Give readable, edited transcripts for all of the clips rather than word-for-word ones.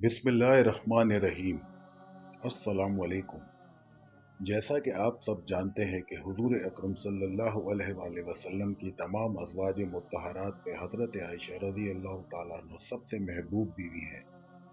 بسم اللہ الرحمن الرحیم۔ السلام علیکم۔ جیسا کہ آپ سب جانتے ہیں کہ حضور اکرم صلی اللہ علیہ وآلہ وسلم کی تمام ازواج مطہرات میں حضرت عائشہ رضی اللہ تعالیٰ عنہ سب سے محبوب بیوی ہیں۔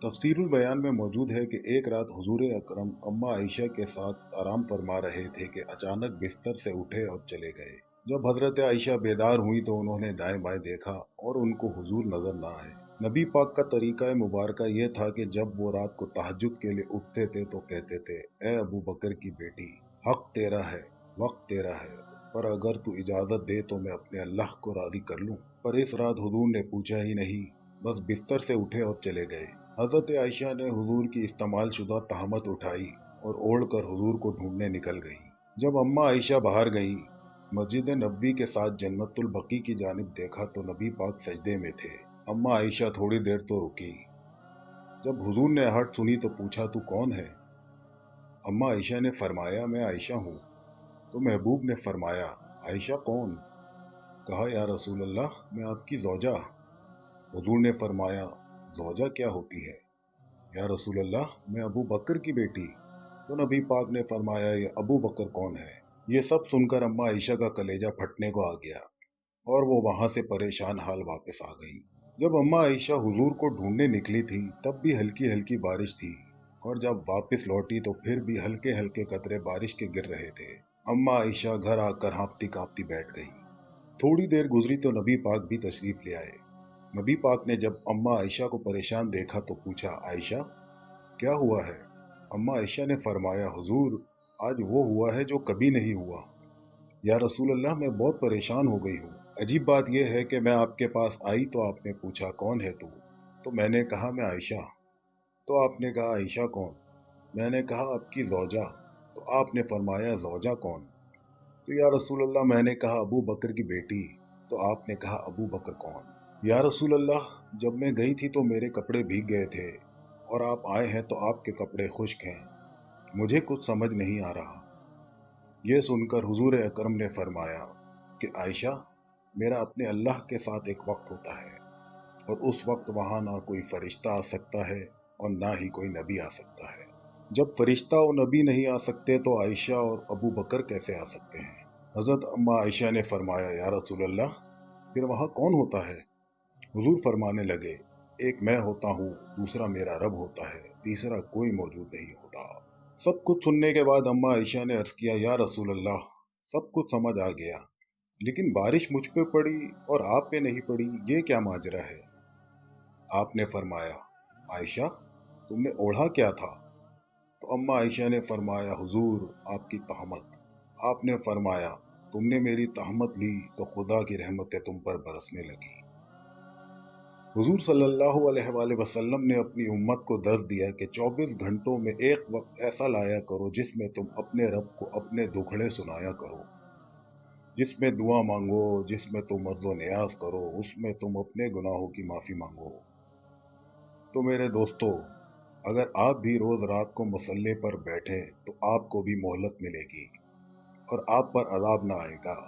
تفسیر البیان میں موجود ہے کہ ایک رات حضور اکرم اماں عائشہ کے ساتھ آرام فرما رہے تھے کہ اچانک بستر سے اٹھے اور چلے گئے۔ جب حضرت عائشہ بیدار ہوئی تو انہوں نے دائیں بائیں دیکھا اور ان کو حضور نظر نہ آئے۔ نبی پاک کا طریقہ مبارکہ یہ تھا کہ جب وہ رات کو تہجد کے لیے اٹھتے تھے تو کہتے تھے، اے ابو بکر کی بیٹی، حق تیرا ہے، وقت تیرا ہے، پر اگر تو اجازت دے تو میں اپنے اللہ کو راضی کر لوں۔ پر اس رات حضور نے پوچھا ہی نہیں، بس بستر سے اٹھے اور چلے گئے۔ حضرت عائشہ نے حضور کی استعمال شدہ تہمت اٹھائی اور اوڑھ کر حضور کو ڈھونڈنے نکل گئی۔ جب اماں عائشہ باہر گئیں، مسجد نبوی کے ساتھ جنت البقیع کی جانب دیکھا تو نبی پاک سجدے میں تھے۔ اماں عائشہ تھوڑی دیر تو رکی۔ جب حضور نے آہٹ سنی تو پوچھا، تو کون ہے؟ اماں عائشہ نے فرمایا، میں عائشہ ہوں۔ تو محبوب نے فرمایا، عائشہ کون؟ کہا، یا رسول اللہ، میں آپ کی زوجہ۔ حضور نے فرمایا، زوجہ کیا ہوتی ہے؟ یا رسول اللہ، میں ابو بکر کی بیٹی۔ تو نبی پاک نے فرمایا، یہ ابو بکر کون ہے؟ یہ سب سن کر اماں عائشہ کا کلیجہ پھٹنے کو آ گیا اور وہ وہاں سے پریشان حال واپس آ گئی۔ جب اماں عائشہ حضور کو ڈھونڈنے نکلی تھی تب بھی ہلکی ہلکی بارش تھی، اور جب واپس لوٹی تو پھر بھی ہلکے ہلکے قطرے بارش کے گر رہے تھے۔ اماں عائشہ گھر آ کر ہانپتی کانپتی بیٹھ گئی۔ تھوڑی دیر گزری تو نبی پاک بھی تشریف لے آئے۔ نبی پاک نے جب اماں عائشہ کو پریشان دیکھا تو پوچھا، عائشہ کیا ہوا ہے؟ اماں عائشہ نے فرمایا، حضور آج وہ ہوا ہے جو کبھی نہیں ہوا۔ یا رسول اللہ، میں بہت پریشان ہو گئی ہوں۔ عجیب بات یہ ہے کہ میں آپ کے پاس آئی تو آپ نے پوچھا، کون ہے تو میں نے کہا، میں عائشہ۔ تو آپ نے کہا، عائشہ کون؟ میں نے کہا، آپ کی زوجہ۔ تو آپ نے فرمایا، زوجہ کون؟ تو یا رسول اللہ، میں نے کہا، ابو بکر کی بیٹی۔ تو آپ نے کہا، ابو بکر کون؟ یا رسول اللہ، جب میں گئی تھی تو میرے کپڑے بھیگ گئے تھے، اور آپ آئے ہیں تو آپ کے کپڑے خشک ہیں، مجھے کچھ سمجھ نہیں آ رہا۔ یہ سن کر حضور اکرم نے فرمایا کہ عائشہ، میرا اپنے اللہ کے ساتھ ایک وقت ہوتا ہے، اور اس وقت وہاں نہ کوئی فرشتہ آ سکتا ہے اور نہ ہی کوئی نبی آ سکتا ہے۔ جب فرشتہ اور نبی نہیں آ سکتے تو عائشہ اور ابو بکر کیسے آ سکتے ہیں؟ حضرت اماں عائشہ نے فرمایا، یا رسول اللہ، پھر وہاں کون ہوتا ہے؟ حضور فرمانے لگے، ایک میں ہوتا ہوں، دوسرا میرا رب ہوتا ہے، تیسرا کوئی موجود نہیں ہوتا۔ سب کچھ سننے کے بعد اماں عائشہ نے عرض کیا، یا رسول اللہ، سب کچھ سمجھ آ گیا، لیکن بارش مجھ پہ پڑی اور آپ پہ نہیں پڑی، یہ کیا ماجرا ہے؟ آپ نے فرمایا، عائشہ تم نے اوڑھا کیا تھا؟ تو اماں عائشہ نے فرمایا، حضور آپ کی تہمت۔ آپ نے فرمایا، تم نے میری تہمت لی تو خدا کی رحمتیں تم پر برسنے لگی۔ حضور صلی اللہ علیہ وآلہ وسلم نے اپنی امت کو درس دیا کہ 24 گھنٹوں میں ایک وقت ایسا لایا کرو جس میں تم اپنے رب کو اپنے دکھڑے سنایا کرو، جس میں دعا مانگو، جس میں تم عرض و نیاز کرو، اس میں تم اپنے گناہوں کی معافی مانگو۔ تو میرے دوستو، اگر آپ بھی روز رات کو مصلے پر بیٹھے تو آپ کو بھی مہلت ملے گی اور آپ پر عذاب نہ آئے گا،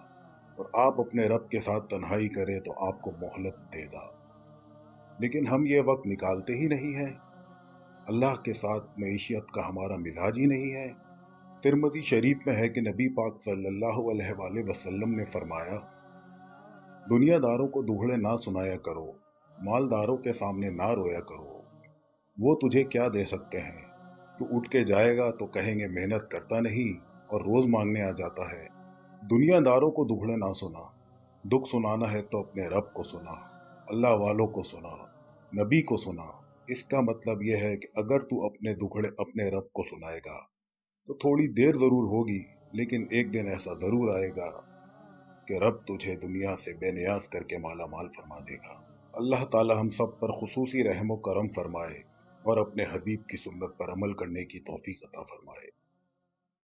اور آپ اپنے رب کے ساتھ تنہائی کرے تو آپ کو مہلت دے گا۔ لیکن ہم یہ وقت نکالتے ہی نہیں ہیں۔ اللہ کے ساتھ معیشت کا ہمارا مزاج ہی نہیں ہے۔ ترمذی شریف میں ہے کہ نبی پاک صلی اللہ علیہ وآلہ وسلم نے فرمایا، دنیا داروں کو دہڑے نہ سنایا کرو، مالداروں کے سامنے نہ رویا کرو، وہ تجھے کیا دے سکتے ہیں؟ تو اٹھ کے جائے گا تو کہیں گے محنت کرتا نہیں اور روز مانگنے آ جاتا ہے۔ دنیا داروں کو دہڑے نہ سنا، دکھ سنانا ہے تو اپنے رب کو سنا، اللہ والوں کو سنا، نبی کو سنا۔ اس کا مطلب یہ ہے کہ اگر تو اپنے دکھڑے اپنے رب کو سنائے گا تو تھوڑی دیر ضرور ہوگی، لیکن ایک دن ایسا ضرور آئے گا کہ رب تجھے دنیا سے بے نیاز کر کے مالا مال فرما دے گا۔ اللہ تعالی ہم سب پر خصوصی رحم و کرم فرمائے اور اپنے حبیب کی سنت پر عمل کرنے کی توفیق عطا فرمائے۔